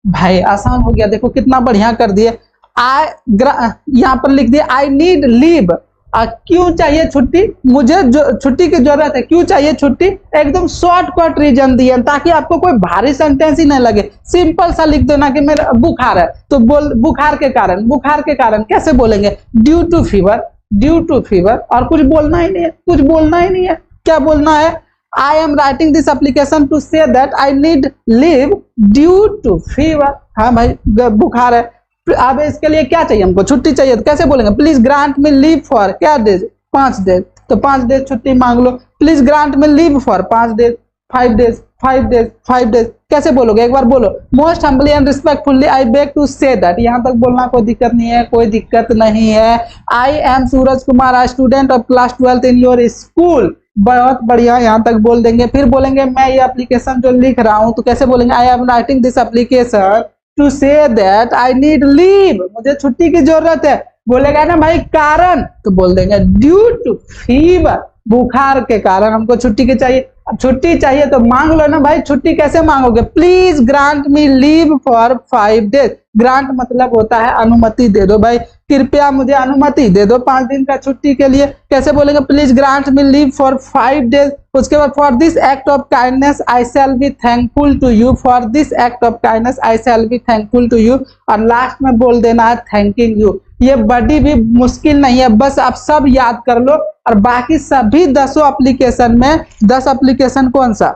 भाई आसान हो गया, देखो कितना बढ़िया कर दिए। यहाँ पर लिख दिया आई नीड लीव, क्यों चाहिए छुट्टी, मुझे जो छुट्टी की जरूरत है, क्यों चाहिए छुट्टी, एकदम शॉर्टकट रीजन दिए ताकि आपको कोई भारी सेंटेंस ही नहीं लगे। सिंपल सा लिख देना कि मेरा बुखार है, तो बोल बुखार के कारण कैसे बोलेंगे, due to fever, due to fever, और कुछ बोलना ही नहीं है, कुछ बोलना ही नहीं है। क्या बोलना है, I am writing this application to say that I need leave due to fever. हाँ भाई बुखार है, अब इसके लिए क्या चाहिए, हमको छुट्टी चाहिए, तो कैसे बोलेंगे, please grant me leave for क्या डेज, 5 डेज, तो 5 डेज छुट्टी मांग लो। Please grant me leave for 5 days, 5 days, 5 days, 5 days, कैसे बोलोगे, एक बार बोलो, most humbly and respectfully I beg to say that, यहां तक बोलना कोई दिक्कत नहीं है, कोई दिक्कत नहीं है। I am Suraj Kumar, I student of class 12th in your school, बहुत बढ़िया, यहां तक बोल देंगे। फिर बोलेंगे मैं ये एप्लीकेशन जो लिख रहा हूं, तो कैसे बोलेंगे, I am writing this application to say that I need leave, मुझे छुट्टी की जरूरत है। बोलेगा ना भाई कारण, तो बोल देंगे ड्यू टू फीवर, बुखार के कारण हमको छुट्टी की चाहिए। अब छुट्टी चाहिए तो मांग लो ना भाई, छुट्टी कैसे मांगोगे, please grant me leave for 5 days, grant मतलब होता है अनुमति दे दो भाई, कृपया मुझे अनुमति दे दो 5 दिन का छुट्टी के लिए। कैसे बोलेंगे, please grant me leave for 5 days. उसके बाद for this act of kindness I shall be thankful to you, for this act of kindness I shall be thankful to you, और लास्ट में बोल देना है थैंकिंग यू। ये बड़ी भी मुश्किल नहीं है, बस आप सब याद कर लो। और बाकी सभी 10 एप्लीकेशन में 10 एप्लीकेशन कौन सा,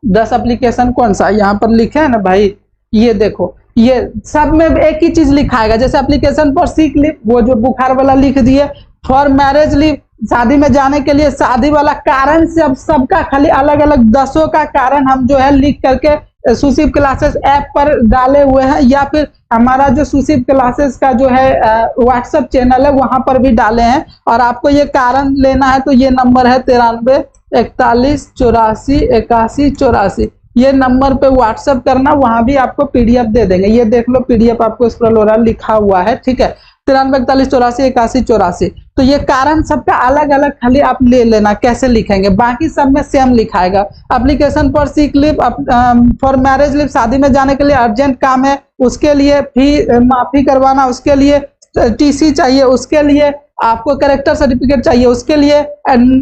10 एप्लीकेशन कौन सा यहाँ पर लिखे है ना भाई, ये देखो, ये सब में एक ही चीज लिखाएगा। जैसे एप्लीकेशन फॉर सिक लीव, वो जो बुखार वाला लिख दिए, फॉर मैरिज लीव, शादी में जाने के लिए शादी वाला कारण से, अब सबका खाली अलग अलग 10 का कारण हम जो है लिख करके सुशिव क्लासेस ऐप पर डाले हुए हैं, या फिर हमारा जो सुशिव क्लासेस का जो है व्हाट्सएप चैनल है वहां पर भी डाले हैं। और आपको ये कारण लेना है तो ये नंबर है 93 41 84 81 84, ये नंबर पे व्हाट्सएप करना, वहां भी आपको पीडीएफ दे देंगे। ये देख लो पीडीएफ आपको स्क्रॉल हो रहा लिखा हुआ है, ठीक है, 93 41 84 81 84। तो ये कारण सबका अलग अलग खाली आप ले लेना कैसे लिखेंगे, बाकी सब में सेम लिखाएगा। Application for sick leave, for marriage leave, शादी में जाने के लिए अर्जेंट काम है, उसके लिए फी माफी करवाना, उसके लिए टीसी चाहिए, उसके लिए आपको कैरेक्टर सर्टिफिकेट चाहिए, उसके लिए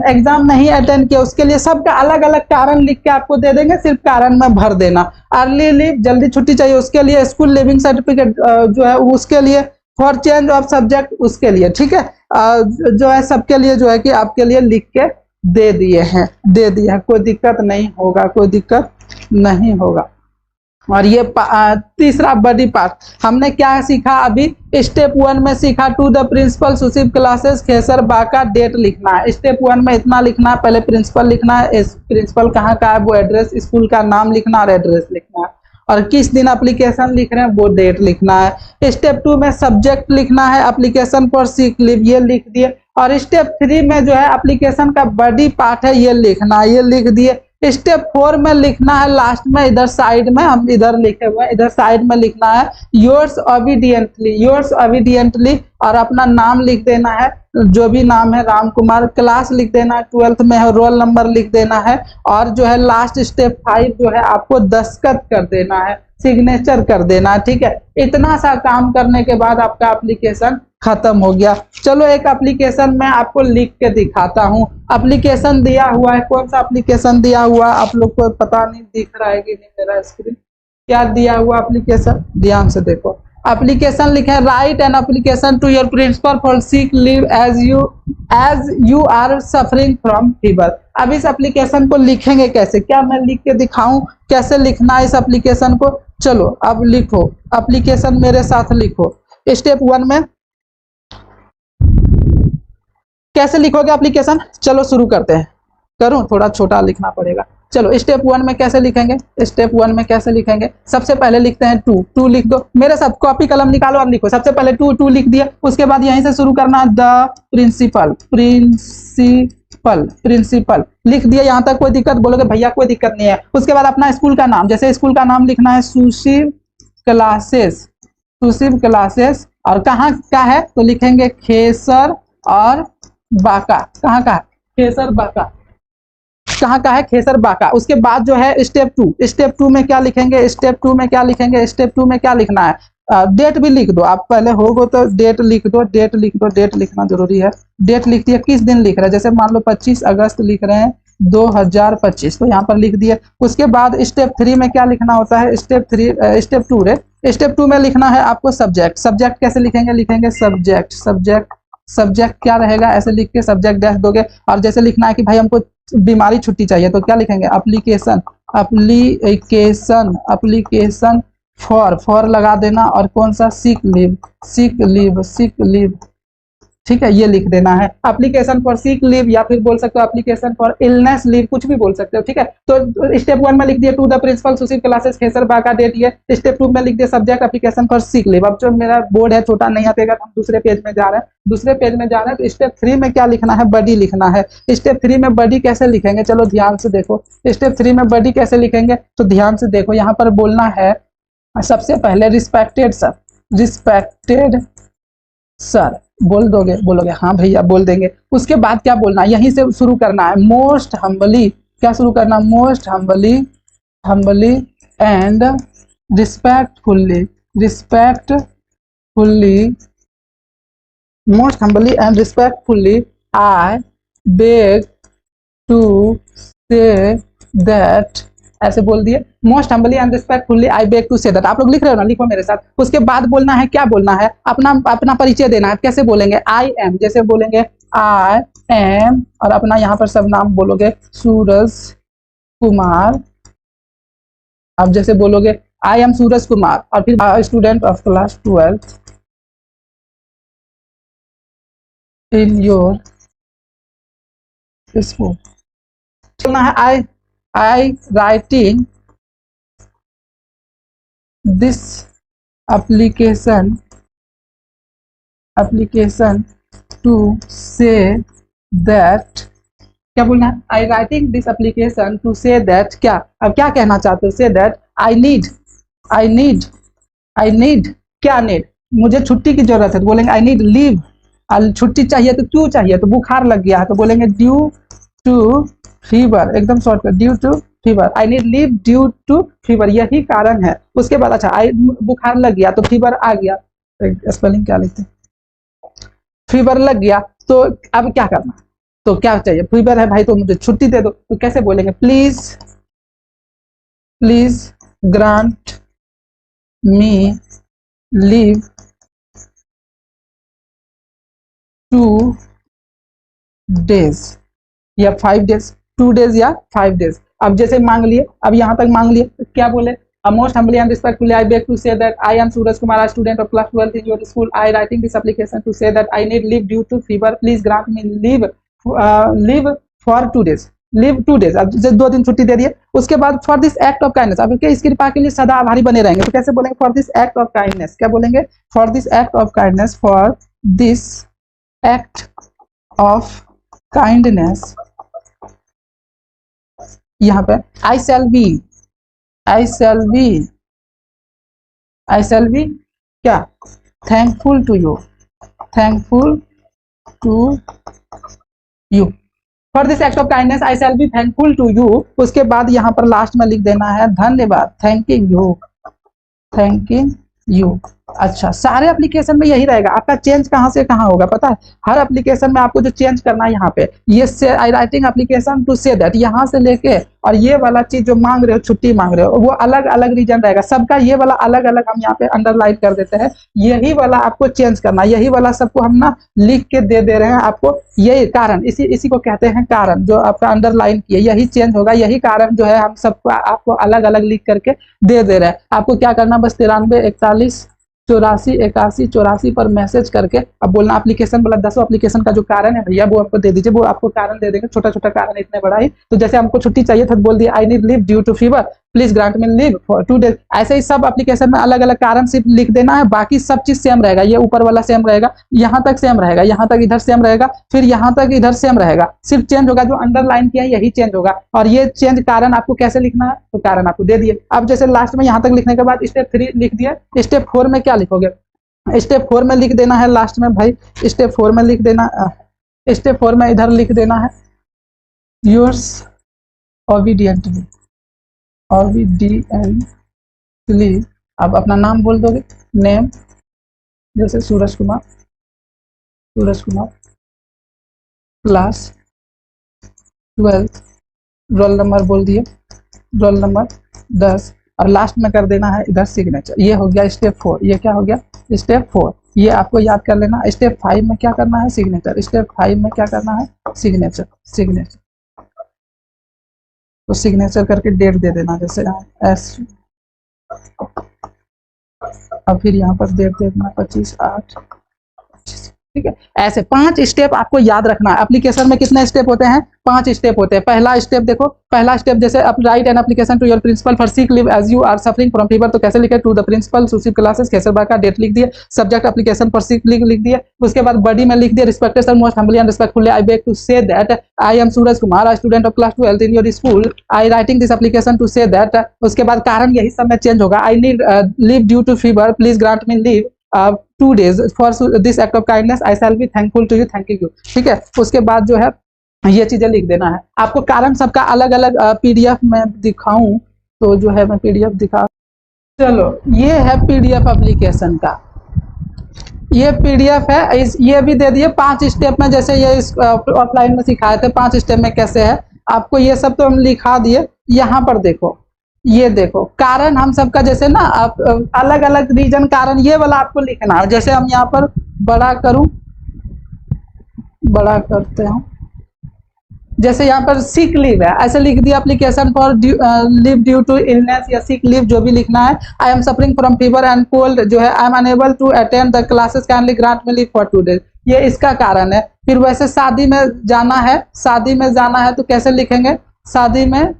एग्जाम नहीं अटेंड किया, उसके लिए सबका अलग अलग कारण लिख के आपको दे देंगे, सिर्फ कारण में भर देना। अर्ली लीव, जल्दी छुट्टी चाहिए, उसके लिए स्कूल लिविंग सर्टिफिकेट जो है उसके लिए, फॉर चेंज ऑफ सब्जेक्ट उसके लिए, ठीक है, जो है सबके लिए जो है कि आपके लिए लिख के दे दिए हैं, दे दिए हैं, कोई दिक्कत नहीं होगा, कोई दिक्कत नहीं होगा। और ये तीसरा बड़ी पार्ट हमने क्या सीखा अभी, स्टेप 1 में सीखा to the principal Sushil classes Khesar Baka, date लिखना है। स्टेप 1 में इतना लिखना है, पहले प्रिंसिपल लिखना है, प्रिंसिपल कहाँ का है वो एड्रेस, स्कूल का नाम लिखना और एड्रेस लिखना है, और किस दिन एप्लीकेशन लिख रहे हैं वो डेट लिखना है। स्टेप 2 में सब्जेक्ट लिखना है, एप्लीकेशन फॉर सिक लीव, ये लिख दिए। और स्टेप 3 में जो है एप्लीकेशन का बड़ी पार्ट है, ये लिखना है, ये लिख दिए। स्टेप 4 में लिखना है लास्ट में, इधर साइड में हम इधर लिखे हुए हैं, इधर साइड में लिखना है योर्स ओबीडियंटली, योर्स ओबीडियंटली, और अपना नाम लिख देना है, जो भी नाम है राम कुमार, क्लास लिख देना है 12th में है, रोल नंबर लिख देना है, और जो है लास्ट स्टेप 5 जो है आपको दस्तखत कर देना है, सिग्नेचर कर देना है, ठीक है। इतना सा काम करने के बाद आपका एप्लीकेशन खत्म हो गया। चलो एक एप्लीकेशन मैं आपको लिख के दिखाता हूँ। एप्लीकेशन दिया हुआ है, कौन सा एप्लीकेशन दिया हुआ है आप लोग को पता नहीं दिख रहा है कि नहीं मेरा स्क्रीन, क्या दिया हुआ एप्लीकेशन, ध्यान से देखो। एप्लीकेशन लिखे है, write an application to your principal for sick leave as you are suffering from fever. अब इस एप्लीकेशन को लिखेंगे कैसे, क्या मैं लिख के दिखाऊं कैसे लिखना है इस एप्लीकेशन को, चलो अब लिखो एप्लीकेशन मेरे साथ लिखो। स्टेप 1 में कैसे लिखोगे एप्लीकेशन, चलो शुरू करते हैं, करूं थोड़ा छोटा लिखना पड़ेगा। चलो स्टेप 1 में कैसे लिखेंगे, स्टेप 1 में कैसे लिखेंगे, सबसे पहले लिखते हैं टू लिख दो, मेरे साथ कॉपी कलम निकालो और लिखो। सबसे पहले टू लिख दिया, उसके बाद यहीं से शुरू करना है, द प्रिंसिपल लिख दिया, यहाँ तक कोई दिक्कत, बोलोगे भैया कोई दिक्कत नहीं है। उसके बाद अपना स्कूल का नाम, जैसे स्कूल का नाम लिखना है सुशिव क्लासेस, और कहाँ का है तो लिखेंगे खेसर और बाका, कहाँ का है खेसर बाका, कहाँ का है खेसर बाका। उसके बाद जो है स्टेप 2 में क्या लिखेंगे, स्टेप 2 में क्या लिखेंगे, स्टेप 2 में क्या लिखना है, डेट भी लिख दो, आप पहले होगो तो डेट लिख दो, डेट लिख दो, डेट लिखना जरूरी है। डेट लिख दिया, किस दिन लिख रहे हैं, जैसे मान लो 25 अगस्त लिख रहे हैं 2025, तो यहाँ पर लिख दिए। उसके बाद स्टेप 3 में क्या लिखना होता है, स्टेप 2 रे, स्टेप 2 में लिखना है आपको सब्जेक्ट। सब्जेक्ट कैसे लिखेंगे, लिखेंगे सब्जेक्ट, सब्जेक्ट क्या रहेगा, ऐसे लिख के सब्जेक्ट डैश दोगे। और जैसे लिखना है कि भाई हमको बीमारी छुट्टी चाहिए, तो क्या लिखेंगे, एप्लीकेशन, एप्लीकेशन फॉर लगा देना, और कौन सा, सिक लीव, ठीक है, ये लिख देना है। एप्लीकेशन फॉर सिक लीव, या फिर बोल सकते हो एप्लीकेशन फॉर इलनेस लीव, कुछ भी बोल सकते हो, ठीक है। तो स्टेप 1 में लिख दिया to the principal Sushil classes खेसरबा का डेट ये। स्टेप 2 में लिख दिया subject application for sick leave. अब जो मेरा बोर्ड है छोटा नहीं आतेगा, तो हम दूसरे पेज में जा रहे हैं, तो स्टेप 3 में क्या लिखना है, बडी लिखना है। स्टेप 3 में बडी कैसे लिखेंगे, चलो ध्यान से देखो। स्टेप 3 में बडी कैसे लिखेंगे, तो ध्यान से देखो, यहाँ पर बोलना है सबसे पहले रिस्पेक्टेड सर बोल दोगे, बोलोगे हाँ भैया बोल देंगे। उसके बाद क्या बोलना है, यहीं से शुरू करना है, मोस्ट हम्बली, क्या शुरू करना, most humbly and respectfully, most humbly and respectfully I beg to say that, ऐसे बोल दिए, most humbly and respectfully I beg to say that. आप लोग लिख रहे हो ना, लिखो मेरे साथ। उसके बाद बोलना है, क्या बोलना है, अपना परिचय देना है। कैसे बोलेंगे, आई एम, जैसे बोलेंगे आई एम, और अपना यहाँ पर सब नाम बोलोगे, सूरज कुमार। अब जैसे बोलोगे आई एम सूरज कुमार, और फिर student of class 12 in your school. बोलना है I writing this application to say that, क्या बोलना है, I writing this application to say that, क्या, अब क्या कहना चाहते हो, से दैट आई नीड क्या नीड, मुझे छुट्टी की जरूरत है, तो बोलेंगे आई नीड लीव। छुट्टी चाहिए तो क्यों चाहिए, तो बुखार लग गया है, तो बोलेंगे ड्यू टू फीवर, एकदम short, due to fever, I need leave due to fever, यही कारण है। उसके बाद अच्छा, आई बुखार लग गया तो फीवर आ गया, स्पेलिंग क्या लिखते हैं, फीवर लग गया, तो अब क्या करना, तो क्या चाहिए, फीवर है भाई तो मुझे छुट्टी दे दो, तो कैसे बोलेंगे, please grant me leave 2 days या 5 days, 2 days या 5 days। अब जैसे मांग लिए, अब यहाँ तक मांग लिए, तो क्या बोले, most humbly and respectfully I beg to say that I am Suraj Kumar, a student of class 12 in your school. I writing this application to say that I need leave due to fever. Please grant me leave for 2 days. Leave 2 days, अब जैसे 2 दिन छुट्टी दे दिए। उसके बाद for this act of kindness, अब इस कृपा के लिए सदा आभारी बने रहेंगे, तो कैसे बोलेंगे, for this act of kindness, क्या बोलेंगे, for this act of kindness, for this act of kindness. यहाँ पे आई शैल बी क्या, thankful to you for this act of kindness, I shall be thankful to you. उसके बाद यहाँ पर लास्ट में लिख देना है धन्यवाद, थैंकिंग यू। अच्छा, सारे एप्लीकेशन में यही रहेगा, आपका चेंज कहाँ से कहाँ होगा पता है, हर एप्लीकेशन में आपको जो चेंज करना है, यहाँ पे ये से I writing application to say that, यहाँ से लेके और ये वाला चीज जो मांग रहे हो, छुट्टी मांग रहे हो, वो अलग अलग रीजन रहेगा सबका, ये वाला अलग अलग हम यहाँ पे अंडरलाइन कर देते हैं, यही वाला आपको चेंज करना, यही वाला सबको हम ना लिख के दे रहे हैं आपको, यही कारण, इसी को कहते हैं कारण, जो आपका अंडरलाइन किया यही चेंज होगा, यही कारण जो है हम सबको आपको अलग अलग लिख करके दे रहे हैं। आपको क्या करना, बस 93 41 84 81 84 पर मैसेज करके अब बोलना एप्लीकेशन वाला 10 एप्लीकेशन का जो कारण है भैया वो आपको दे दीजिए, वो आपको कारण दे देंगे, छोटा छोटा कारण इतने बड़ा ही। तो जैसे हमको छुट्टी चाहिए था, बोल दिया I need leave due to fever, please grant me leave for 2 days। ऐसे ही सब एप्लीकेशन में अलग अलग कारण सिर्फ लिख देना है, बाकी सब चीज सेम रहेगा, ये ऊपर वाला सेम रहेगा, यहाँ तक सेम रहेगा, यहाँ तक इधर सेम रहेगा, फिर यहाँ तक इधर सेम रहेगा, सिर्फ चेंज होगा जो अंडरलाइन किया है यही चेंज होगा। और ये चेंज कारण आपको कैसे लिखना है, तो कारण आपको दे दिए। अब जैसे लास्ट में यहाँ तक लिखने के बाद स्टेप 3 लिख दिया, स्टेप 4 में क्या लिखोगे, स्टेप 4 में लिख देना है लास्ट में भाई, स्टेप 4 में लिख देना, स्टेप 4 में इधर लिख देना है योर्स obediently आप अपना नाम बोल दोगे, नेम, जैसे Suraj Kumar, class 12, roll number बोल दिए, रोल नंबर 10, और लास्ट में कर देना है इधर सिग्नेचर। ये हो गया स्टेप 4। ये क्या हो गया? स्टेप 4। ये आपको याद कर लेना। स्टेप 5 में क्या करना है? सिग्नेचर। स्टेप 5 में क्या करना है? सिग्नेचर। तो सिग्नेचर करके डेट दे देना, जैसे एस, और फिर यहाँ पर डेट दे देना 25/8। ठीक है। ऐसे 5 स्टेप आपको याद रखना है। एप्लीकेशन में कितने स्टेप होते हैं? 5 स्टेप होते हैं। पहला स्टेप देखो, पहला स्टेप जैसे आप write an application to your principal for sick leave as you are suffering from fever, तो कैसे लिखे? To the principal Sushil classes Kaiserbagh का, डेट लिख दिए, subject application for sick leave लिख दिए। उसके बाद बॉडी में लिख दिए, respected sir, most humbly and respectfully I beg to say that I am Suraj Kumar, a student of class 12 in your school, I writing this application to say that। उसके बाद कारण यही सब में चेंज होगा, I need leave due to fever, please grant me leave 2 days for this act of kindness, I shall be thankful to you, thank you। ठीक है। उसके बाद जो है ये चीजें लिख देना है आपको। कारण सबका अलग अलग पीडीएफ में दिखाऊं तो जो है मैं पीडीएफ दिखा, चलो ये है पीडीएफ एप्लीकेशन का, ये पीडीएफ है। ये भी दे दिए 5 स्टेप में, जैसे ये ऑफलाइन में सिखाए थे 5 स्टेप में कैसे है। आपको ये सब तो हम लिखा दिए। यहाँ पर देखो, ये देखो कारण हम सबका जैसे ना आप अलग अलग रीजन कारण, ये वाला आपको लिखना है। जैसे हम यहाँ पर बड़ा करूं, बड़ा करते हैं, जैसे यहाँ पर सिक लीव है, ऐसे लिख दिया application for leave due to illness या सिक लीव, जो भी लिखना है। I am suffering from fever and cold, जो है I am unable to attend the classes, kindly grant me leave for 2 days, ये इसका कारण है। फिर वैसे शादी में जाना है, शादी में जाना है तो कैसे लिखेंगे? शादी में,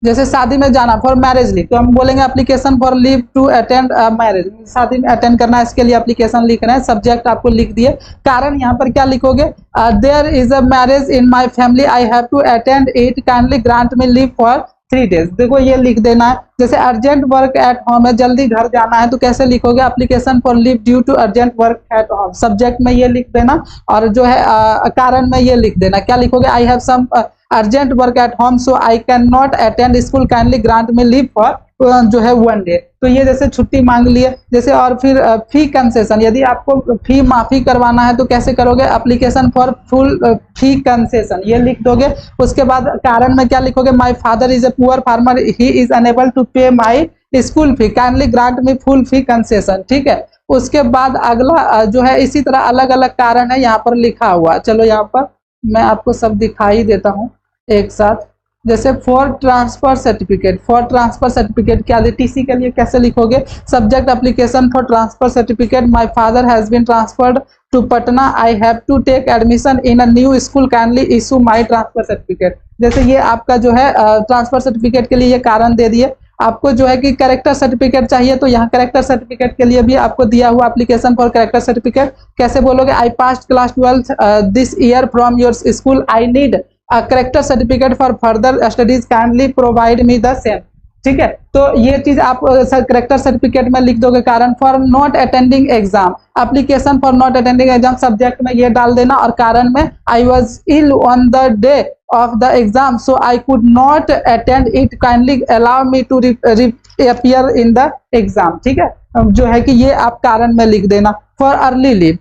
जैसे शादी में जाना फॉर मैरिज लीव, तो हम बोलेंगे application for leave to attend marriage, शादी में अटेंड करना है, इसके लिए एप्लीकेशन लिख रहे हैं। सब्जेक्ट आपको लिख दिए। कारण यहाँ पर क्या लिखोगे? There is a marriage in my family, I have to attend it, kindly grant me leave for 3 days। देखो ये लिख देना है। जैसे अर्जेंट वर्क एट होम है, जल्दी घर जाना है, तो कैसे लिखोगे? Application for leave due to urgent work at home, subject में ये लिख देना, और जो है कारण में ये लिख देना। क्या लिखोगे? I have some urgent work at home so I can not attend school, kindly grant me leave for जो है 1 day। तो ये जैसे छुट्टी मांग लिए। जैसे और फिर फी कंसेशन, यदि आपको फी माफी करवाना है तो कैसे करोगे? Application for full fee concession, ये लिख दोगे। उसके बाद कारण में क्या लिखोगे? My father is a poor farmer, he is unable to pay my school fee, kindly grant me full fee concession. ठीक है। उसके बाद अगला जो है इसी तरह अलग अलग कारण है यहाँ पर लिखा हुआ। चलो यहाँ पर मैं आपको सब दिखाई देता हूँ एक साथ। जैसे for transfer certificate, for transfer certificate क्या, टीसी के लिए कैसे लिखोगे? Subject application for transfer certificate, my father has been transferred to Patna, I have to take admission in a new school, kindly issue my transfer certificate. जैसे ये आपका जो है ट्रांसफर सर्टिफिकेट के लिए ये कारण दे दिए। आपको जो है कि करेक्टर सर्टिफिकेट चाहिए, तो यहाँ करेक्टर सर्टिफिकेट के लिए भी आपको दिया हुआ एप्लीकेशन फॉर करेक्टर सर्टिफिकेट। कैसे बोलोगे? I passed class 12 this year from your school, I need a character certificate for further studies, kindly provide me the same। ठीक है। तो ये चीज आप करेक्टर सर्टिफिकेट में लिख दोगे। कारण for not attending exam, application for not attending exam, subject में ये डाल देना, और कारण में I was ill on the day of the exam so I could not attend it, kindly allow me to appear in the exam. ठीक है। जो है कि ये आप कारण में लिख देना। For early leave,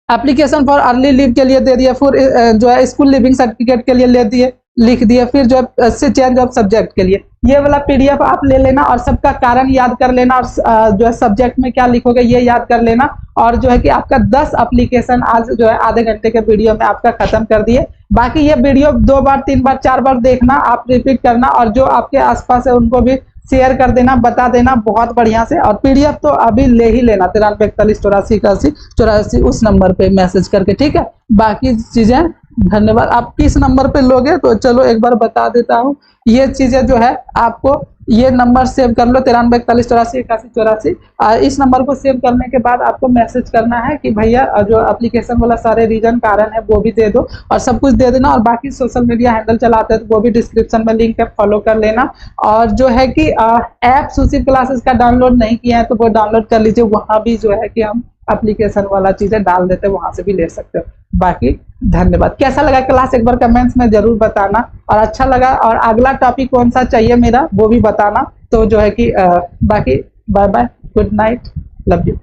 application for early leave के लिए दे दिया। फिर जो है स्कूल लिविंग सर्टिफिकेट के लिए ले दिए, लिख दिए। फिर जो है चेंज ऑफ सब्जेक्ट के लिए ये वाला पीडीएफ आप ले लेना और सबका कारण याद कर लेना, और जो है सब्जेक्ट में क्या लिखोगे ये याद कर लेना। और जो है कि आपका 10 एप्लीकेशन आज जो है आधे घंटे के वीडियो में आपका खत्म कर दिए। बाकी ये वीडियो 2 बार 3 बार 4 बार देखना, आप रिपीट करना, और जो आपके आसपास है उनको भी शेयर कर देना, बता देना बहुत बढ़िया से। और पीडीएफ तो अभी ले ही लेना 93 41 84 81 84 उस नंबर पे मैसेज करके। ठीक है। बाकी चीजें धन्यवाद। आप किस नंबर पे लोगे तो चलो एक बार बता देता हूँ। ये चीजें जो है आपको ये नंबर सेव कर लो 93 41 84 81 84। इस नंबर को सेव करने के बाद आपको मैसेज करना है कि भैया जो एप्लीकेशन वाला सारे रीजन कारण है वो भी दे दो, और सब कुछ दे देना। और बाकी सोशल मीडिया हैंडल चलाते हैं तो वो भी डिस्क्रिप्शन में लिंक है, फॉलो कर लेना। और जो है कि ऐप सुशील क्लासेस का डाउनलोड नहीं किया है तो वो डाउनलोड कर लीजिए, वहां भी जो है कि हम एप्लीकेशन वाला चीजें डाल देते हैं, वहां से भी ले सकते हो। बाकी धन्यवाद। कैसा लगा क्लास एक बार कमेंट्स में जरूर बताना, और अच्छा लगा और अगला टॉपिक कौन सा चाहिए मेरा वो भी बताना। तो जो है कि बाकी bye bye, good night, love you.